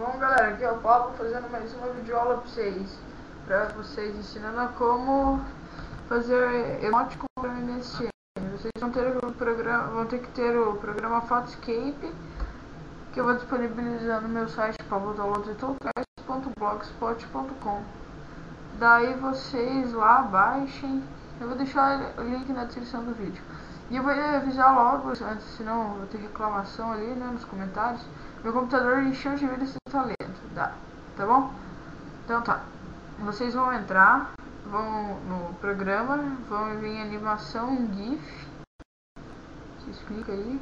Bom, galera, aqui é o Pablo fazendo mais uma videoaula para vocês ensinando a como fazer emoticon para MSN. Vocês vão ter que ter o programa Photoscape, que eu vou disponibilizar no meu site pablodownloadsetoolcast.blogspot.com. Daí vocês lá baixem, eu vou deixar o link na descrição do vídeo. E eu vou avisar logo, antes, senão eu vou ter reclamação ali, né, nos comentários. Meu computador encheu de vírus e tá lento, tá bom? Então tá, vocês vão entrar, vão no programa, vão vir em animação em GIF. Vocês clicam aí,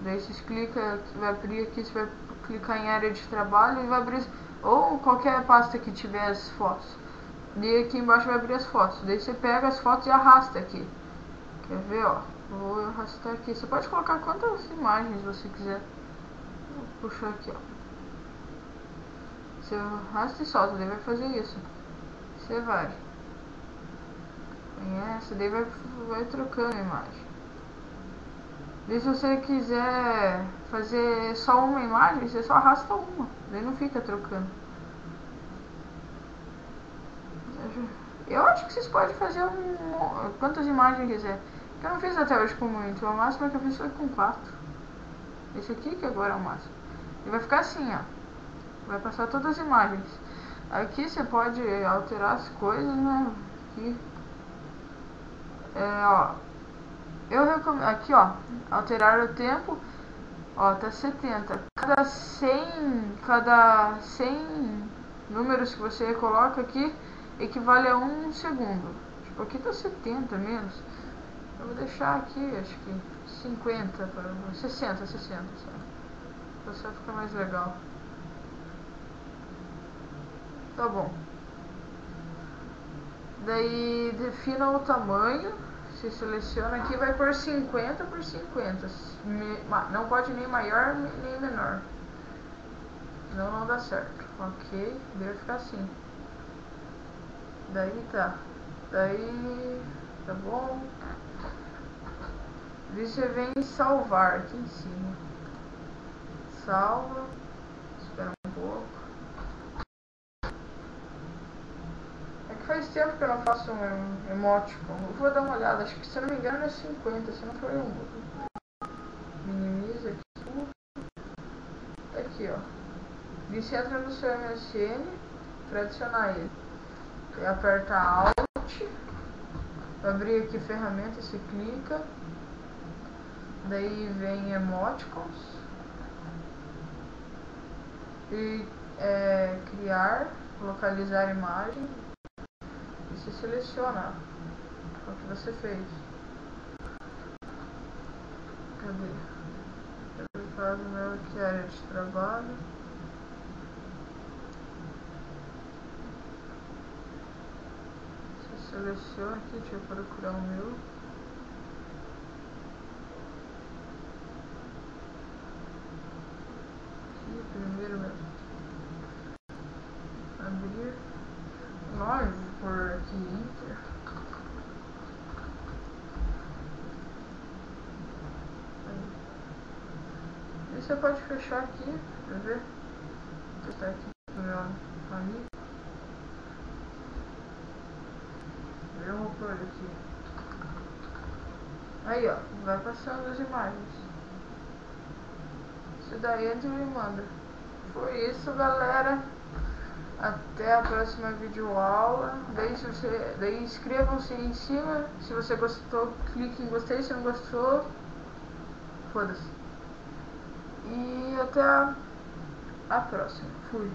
daí vocês clicam, vai abrir aqui, você vai clicar em área de trabalho e vai abrir, ou qualquer pasta que tiver as fotos. E aqui embaixo vai abrir as fotos, daí você pega as fotos e arrasta aqui. Quer ver, ó? Vou arrastar aqui. Você pode colocar quantas imagens você quiser. Vou puxar aqui, ó. Você arrasta e solta, daí vai fazer isso. Você vai. Conhece, daí vai trocando a imagem. E se você quiser fazer só uma imagem, você só arrasta uma. Daí não fica trocando. Eu acho que vocês podem fazer quantas imagens quiser. Eu não fiz até hoje com muito, o máximo que eu fiz foi com 4. Esse aqui que agora é o máximo. E vai ficar assim, ó. Vai passar todas as imagens. Aqui você pode alterar as coisas, né? Aqui. Ó. Eu recomendo. Aqui, ó. Alterar o tempo. Ó, tá 70. Cada 100 números que você coloca aqui equivale a 1 segundo. Tipo, aqui tá 70 menos. Eu vou deixar aqui, acho que 50 para 60, sabe? Pra só ficar mais legal. Tá bom. Daí defina o tamanho. Você seleciona aqui, vai por 50 por 50. Não pode nem maior nem menor. Senão não dá certo. Ok, deve ficar assim. Daí tá. Daí tá bom. Daí você vem salvar aqui em cima. Salva. Espera um pouco. É que faz tempo que eu não faço um emoticon. Eu vou dar uma olhada. Acho que, se eu não me engano, é 50. Se não for, eu mudo. Minimiza aqui tudo. Aqui, ó. E você entra no seu MSN para adicionar ele. Você aperta Alt. Vai abrir aqui ferramenta, você clica. Daí vem emoticons. E criar, localizar imagem. E você seleciona o que você fez. Cadê? Eu faço o meu aqui, área de trabalho. Você seleciona aqui, deixa eu procurar o meu. Aqui, primeiro mesmo. Abrir. Nós, por aqui, Inter. E você pode fechar aqui, quer ver? Vou botar aqui pro meu amigo. Eu vou pôr aqui. Aí, ó, vai passando as imagens. Isso daí entra e manda. Foi isso, galera. Até a próxima videoaula. Daí inscrevam-se aí em cima. Se você gostou, clique em gostei. Se não gostou, foda-se. E até a próxima. Fui.